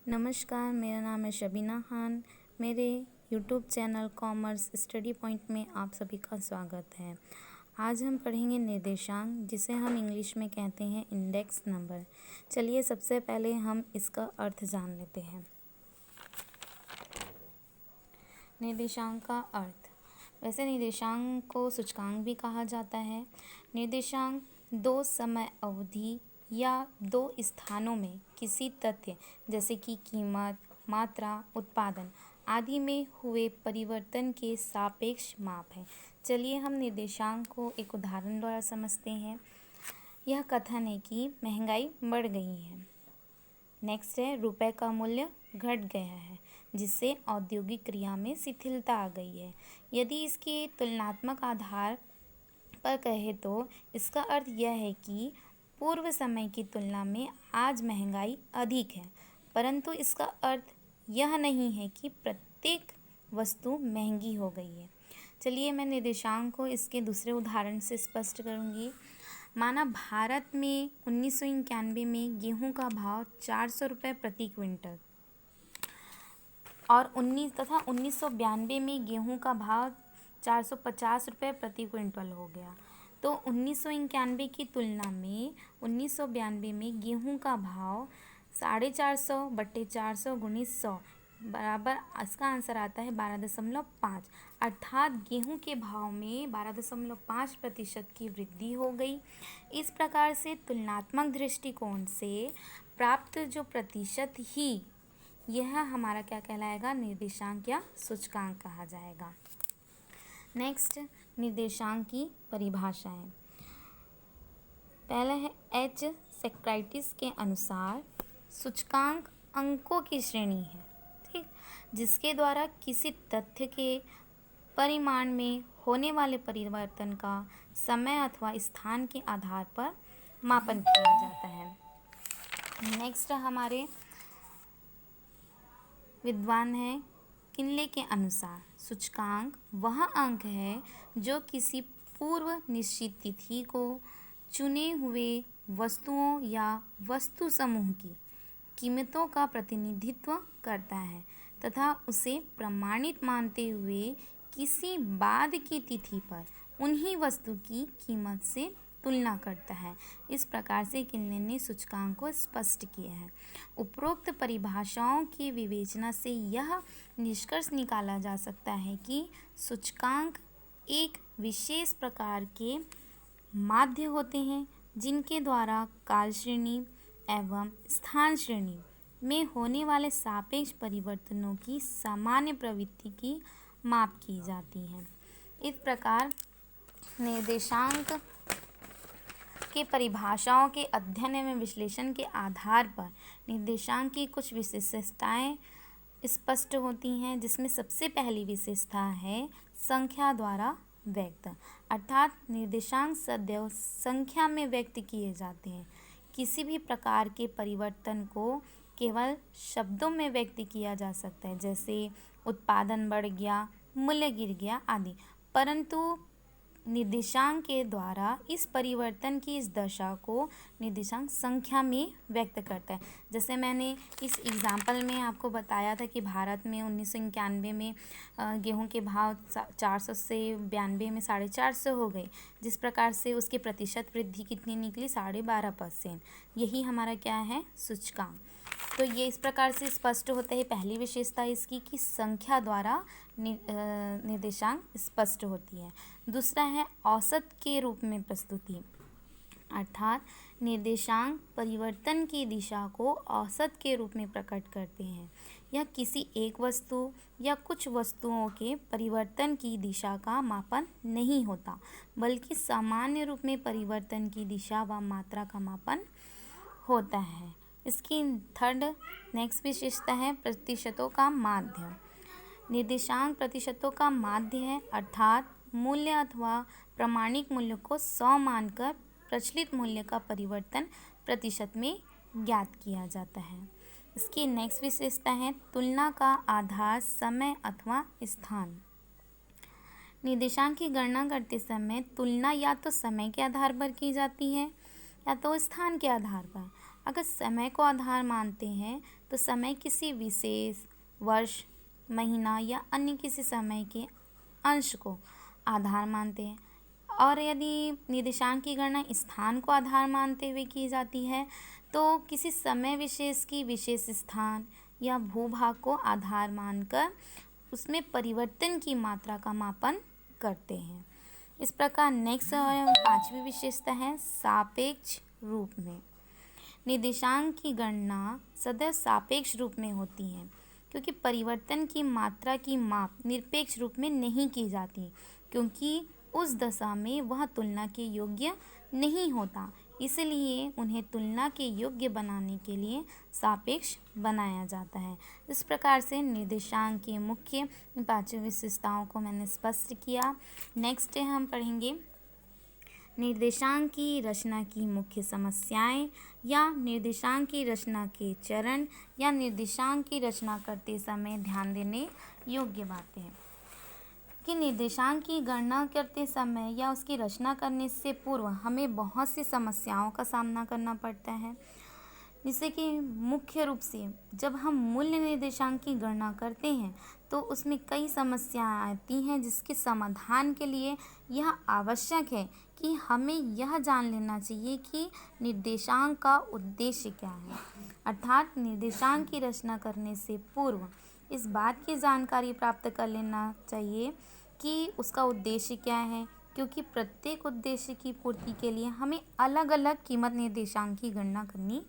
नमस्कार, मेरा नाम है शबीना खान। मेरे YouTube channel commerce study point में आप सभी का स्वागत है। आज हम पढ़ेंगे निर्देशांक, जिसे हम इंग्लिश में कहते हैं इंडेक्स नंबर। चलिए सबसे पहले हम इसका अर्थ जान लेते हैं। निर्देशांक का अर्थ। वैसे निर्देशांक को सूचकांक भी कहा जाता है। निर्देशांक दो समय अवधि या दो स्थानों में किसी तथ्य जैसे कि कीमत, मात्रा, उत्पादन आदि में हुए परिवर्तन के सापेक्ष माप है। चलिए हम निर्देशांक को एक उदाहरण द्वारा समझते हैं। यह कथन है कि महंगाई बढ़ गई है। नेक्स्ट है रुपए का मूल्य घट गया है, जिससे औद्योगिक क्रिया में शिथिलता आ गई है। यदि इसके तुलनात्मक आधार पर कहे तो इसका अर्थ यह है कि पूर्व समय की तुलना में आज महंगाई अधिक है, परंतु इसका अर्थ यह नहीं है कि प्रत्येक वस्तु महंगी हो गई है। चलिए मैं निर्देशांक को इसके दूसरे उदाहरण से स्पष्ट करूंगी। माना भारत में 1991 में गेहूं का भाव 400 रुपये प्रति क्विंटल और 1992 में गेहूं का भाव 450 रुपये प्रति क्विंटल हो गया। तो 1991 की तुलना में 1992 में गेहूं का भाव 450 बट्टे 400 गुणित 100 बराबर, इसका आंसर आता है 12.5। अर्थात गेहूं के भाव में 12.5% की वृद्धि हो गई। इस प्रकार से तुलनात्मक दृष्टिकोण से प्राप्त जो प्रतिशत ही यह हमारा क्या कहलाएगा, निर्देशांक या सूचकांक कहा जाएगा। नेक्स्ट, निर्देशांक की परिभाषाएं। पहला है एच सेक्राइटिस के अनुसार सूचकांक अंकों की श्रेणी है, ठीक, जिसके द्वारा किसी तथ्य के परिमाण में होने वाले परिवर्तन का समय अथवा स्थान के आधार पर मापन किया जाता है। नेक्स्ट हमारे विद्वान है किनले के अनुसार सूचकांक वह अंक है जो किसी पूर्व निश्चित तिथि को चुने हुए वस्तुओं या वस्तु समूह की कीमतों का प्रतिनिधित्व करता है तथा उसे प्रमाणित मानते हुए किसी बाद की तिथि पर उन्हीं वस्तु की कीमत से तुलना करता है। इस प्रकार से किनले ने सूचकांक को स्पष्ट किया है। उपरोक्त परिभाषाओं की विवेचना से यह निष्कर्ष निकाला जा सकता है कि सूचकांक एक विशेष प्रकार के माध्य होते हैं जिनके द्वारा काल श्रेणी एवं स्थान श्रेणी में होने वाले सापेक्ष परिवर्तनों की सामान्य प्रवृत्ति की माप की जाती है। इस प्रकार निर्देशांक के परिभाषाओं के अध्ययन एवं विश्लेषण के आधार पर निर्देशांक की कुछ विशेषताएं स्पष्ट होती हैं, जिसमें सबसे पहली विशेषता है संख्या द्वारा व्यक्त, अर्थात निर्देशांक सदैव संख्या में व्यक्त किए जाते हैं। किसी भी प्रकार के परिवर्तन को केवल शब्दों में व्यक्त किया जा सकता है, जैसे उत्पादन बढ़ गया, मूल्य गिर गया आदि, परंतु निर्देशांक के द्वारा इस परिवर्तन की इस दशा को निर्देशांक संख्या में व्यक्त करता है। जैसे मैंने इस एग्जाम्पल में आपको बताया था कि भारत में 1991 में गेहूं के भाव 400 से 92 में 450 हो गए, जिस प्रकार से उसकी प्रतिशत वृद्धि कितनी निकली, 12.5%। यही हमारा क्या है, सूचकांक। तो ये इस प्रकार से स्पष्ट होता है। पहली विशेषता इसकी कि संख्या द्वारा निर्देशांक स्पष्ट होती है। दूसरा है औसत के रूप में प्रस्तुति, अर्थात निर्देशांक परिवर्तन की दिशा को औसत के रूप में प्रकट करते हैं। यह किसी एक वस्तु या कुछ वस्तुओं के परिवर्तन की दिशा का मापन नहीं होता, बल्कि सामान्य रूप में परिवर्तन की दिशा व मात्रा का मापन होता है। इसकी थर्ड नेक्स्ट विशेषता है प्रतिशतों का माध्य। निर्देशांक प्रतिशतों का माध्य है, अर्थात मूल्य अथवा प्रमाणिक मूल्य को 100 मानकर प्रचलित मूल्य का परिवर्तन प्रतिशत में ज्ञात किया जाता है। इसकी नेक्स्ट विशेषता है तुलना का आधार समय अथवा स्थान। निर्देशांक की गणना करते समय तुलना या तो समय के आधार पर की जाती है या तो स्थान के आधार पर। अगर समय को आधार मानते हैं तो समय किसी विशेष वर्ष, महीना या अन्य किसी समय के अंश को आधार मानते हैं। और यदि निर्देशांक की गणना स्थान को आधार मानते हुए की जाती है तो किसी समय विशेष की विशेष स्थान या भूभाग को आधार मानकर उसमें परिवर्तन की मात्रा का मापन करते हैं। इस प्रकार नेक्स्ट पांचवी विशेषता है सापेक्ष रूप में। निर्देशांक की गणना सदैव सापेक्ष रूप में होती है क्योंकि परिवर्तन की मात्रा की माप निरपेक्ष रूप में नहीं की जाती, क्योंकि उस दशा में वह तुलना के योग्य नहीं होता, इसलिए उन्हें तुलना के योग्य बनाने के लिए सापेक्ष बनाया जाता है। इस प्रकार से निर्देशांक की मुख्य पांचों विशेषताओं को मैंने स्पष्ट किया। नेक्स्ट हम पढ़ेंगे निर्देशांक की रचना की मुख्य समस्याएं या निर्देशांक की रचना के चरण या निर्देशांक की रचना करते समय ध्यान देने योग्य बातें कि निर्देशांक की गणना करते समय या उसकी रचना करने से पूर्व हमें बहुत सी समस्याओं का सामना करना पड़ता है। जिससे कि मुख्य रूप से जब हम मूल्य निर्देशांक की गणना करते हैं तो उसमें कई समस्याएं आती हैं, जिसके समाधान के लिए यह आवश्यक है कि हमें यह जान लेना चाहिए कि निर्देशांक का उद्देश्य क्या है। अर्थात निर्देशांक की रचना करने से पूर्व इस बात की जानकारी प्राप्त कर लेना चाहिए कि उसका उद्देश्य क्या है, क्योंकि प्रत्येक उद्देश्य की पूर्ति के लिए हमें अलग अलग कीमत निर्देशांक की गणना करनी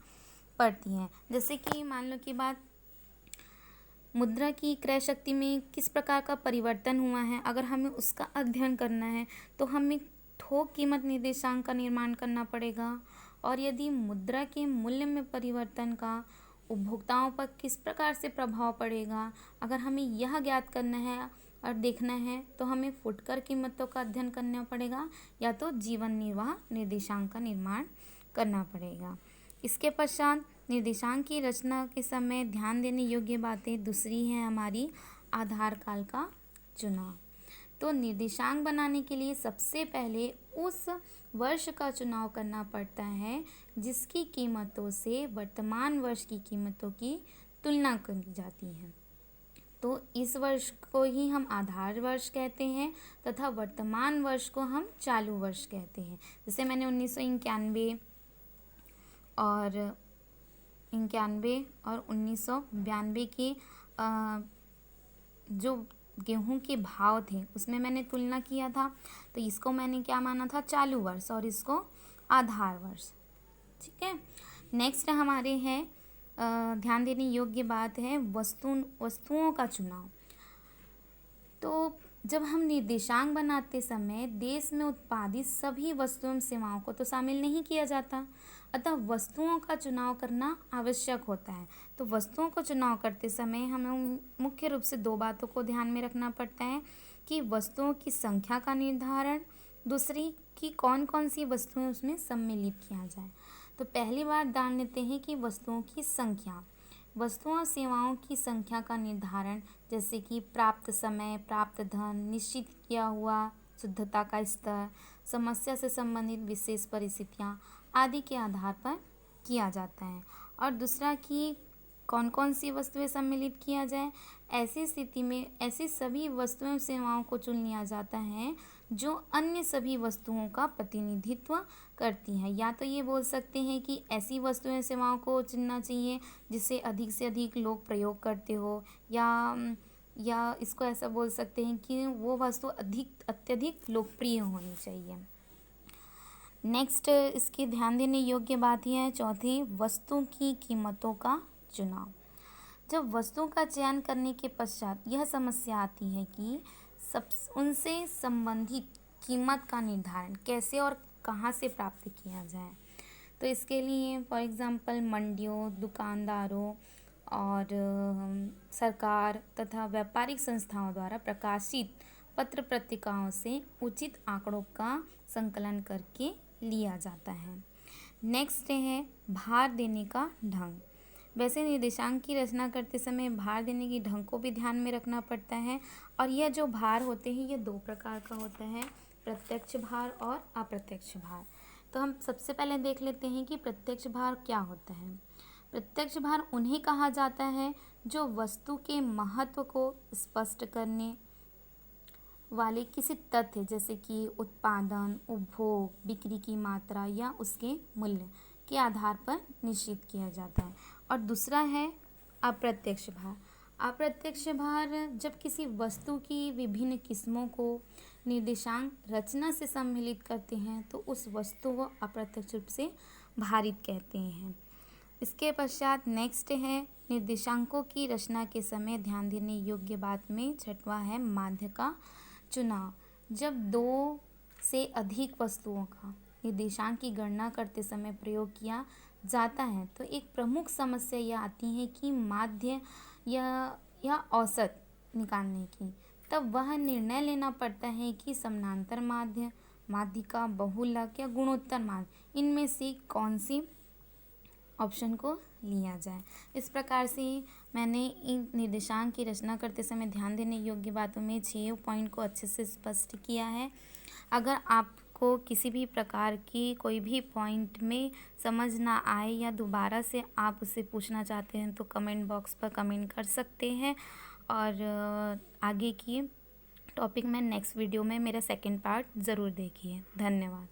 पड़ती है। जैसे कि मान लो कि बात मुद्रा की क्रय शक्ति में किस प्रकार का परिवर्तन हुआ है, अगर हमें उसका अध्ययन करना है तो हमें थोक कीमत निर्देशांक का निर्माण करना पड़ेगा। और यदि मुद्रा के मूल्य में परिवर्तन का उपभोक्ताओं पर किस प्रकार से प्रभाव पड़ेगा, अगर हमें यह ज्ञात करना है और देखना है तो हमें फुटकर कीमतों का अध्ययन करना पड़ेगा या तो जीवन निर्वाह निर्देशांक का निर्माण करना पड़ेगा। इसके पश्चात निर्देशांक की रचना के समय ध्यान देने योग्य बातें दूसरी हैं हमारी आधार काल का चुनाव। तो निर्देशांक बनाने के लिए सबसे पहले उस वर्ष का चुनाव करना पड़ता है जिसकी कीमतों से वर्तमान वर्ष की कीमतों की तुलना की जाती है। तो इस वर्ष को ही हम आधार वर्ष कहते हैं तथा वर्तमान वर्ष को हम चालू वर्ष कहते हैं। जैसे मैंने 1991 और 1992 के जो गेहूं के भाव थे उसमें मैंने तुलना किया था, तो इसको मैंने क्या माना था, चालू वर्ष, और इसको आधार वर्ष। ठीक है। नेक्स्ट हमारे हैं ध्यान देने योग्य बात है वस्तुओं का चुनाव। तो जब हम निर्देशांक बनाते समय देश में उत्पादित सभी वस्तुओं एवं सेवाओं को तो शामिल नहीं किया जाता, अतः वस्तुओं का चुनाव करना आवश्यक होता है। तो वस्तुओं को चुनाव करते समय हमें मुख्य रूप से दो बातों को ध्यान में रखना पड़ता है कि वस्तुओं की संख्या का निर्धारण, दूसरी कि कौन कौन सी वस्तुएं उसमें सम्मिलित किया जाए। तो पहली बार जान लेते हैं कि वस्तुओं की संख्या। वस्तुओं और सेवाओं की संख्या का निर्धारण जैसे कि प्राप्त समय, प्राप्त धन, निश्चित किया हुआ शुद्धता का स्तर, समस्या से संबंधित विशेष परिस्थितियाँ आदि के आधार पर किया जाता है। और दूसरा कि कौन कौन सी वस्तुएं सम्मिलित किया जाए। ऐसी स्थिति में ऐसी सभी वस्तुएं सेवाओं को चुन लिया जाता है जो अन्य सभी वस्तुओं का प्रतिनिधित्व करती हैं। या तो ये बोल सकते हैं कि ऐसी वस्तुएं सेवाओं को चुनना चाहिए जिसे अधिक से अधिक लोग प्रयोग करते हो, या इसको ऐसा बोल सकते हैं कि वो वस्तु अत्यधिक लोकप्रिय होनी चाहिए। नेक्स्ट इसकी ध्यान देने योग्य बात यह है चौथी, वस्तु की कीमतों का चुनाव। जब वस्तु का चयन करने के पश्चात यह समस्या आती है कि उनसे संबंधित कीमत का निर्धारण कैसे और कहाँ से प्राप्त किया जाए। तो इसके लिए फॉर एग्जांपल मंडियों, दुकानदारों और सरकार तथा व्यापारिक संस्थाओं द्वारा प्रकाशित पत्र पत्रिकाओं से उचित आंकड़ों का संकलन करके लिया जाता है। नेक्स्ट है भार देने का ढंग। वैसे निर्देशांक की रचना करते समय भार देने की ढंग को भी ध्यान में रखना पड़ता है। और यह जो भार होते हैं ये दो प्रकार का होता है, प्रत्यक्ष भार और अप्रत्यक्ष भार। तो हम सबसे पहले देख लेते हैं कि प्रत्यक्ष भार क्या होता है। प्रत्यक्ष भार उन्हें कहा जाता है जो वस्तु के महत्व को स्पष्ट करने वाले किसी तथ्य जैसे कि उत्पादन, उपभोग, बिक्री की मात्रा या उसके मूल्य के आधार पर निश्चित किया जाता है। और दूसरा है अप्रत्यक्ष भार। अप्रत्यक्ष भार जब किसी वस्तु की विभिन्न किस्मों को निर्देशांक रचना से सम्मिलित करते हैं तो उस वस्तु को अप्रत्यक्ष रूप से भारित कहते हैं। इसके पश्चात नेक्स्ट है निर्देशांकों की रचना के समय ध्यान देने योग्य बात में छठवां है माध्य का चुनाव। जब दो से अधिक वस्तुओं का निर्देशांक की गणना करते समय प्रयोग किया जाता है तो एक प्रमुख समस्या यह आती है कि माध्य या औसत निकालने की। तब वह निर्णय लेना पड़ता है कि समानांतर माध्य, माध्यिका, बहुलक या गुणोत्तर माध्य इनमें से कौन सी ऑप्शन को लिया जाए। इस प्रकार से मैंने इन निर्देशांक की रचना करते समय ध्यान देने योग्य बातों में 6 पॉइंट को अच्छे से स्पष्ट किया है। अगर आपको किसी भी प्रकार की कोई भी पॉइंट में समझ ना आए या दोबारा से आप उससे पूछना चाहते हैं तो कमेंट बॉक्स पर कमेंट कर सकते हैं। और आगे की टॉपिक में नेक्स्ट वीडियो में मेरा सेकंड पार्ट ज़रूर देखिए। धन्यवाद।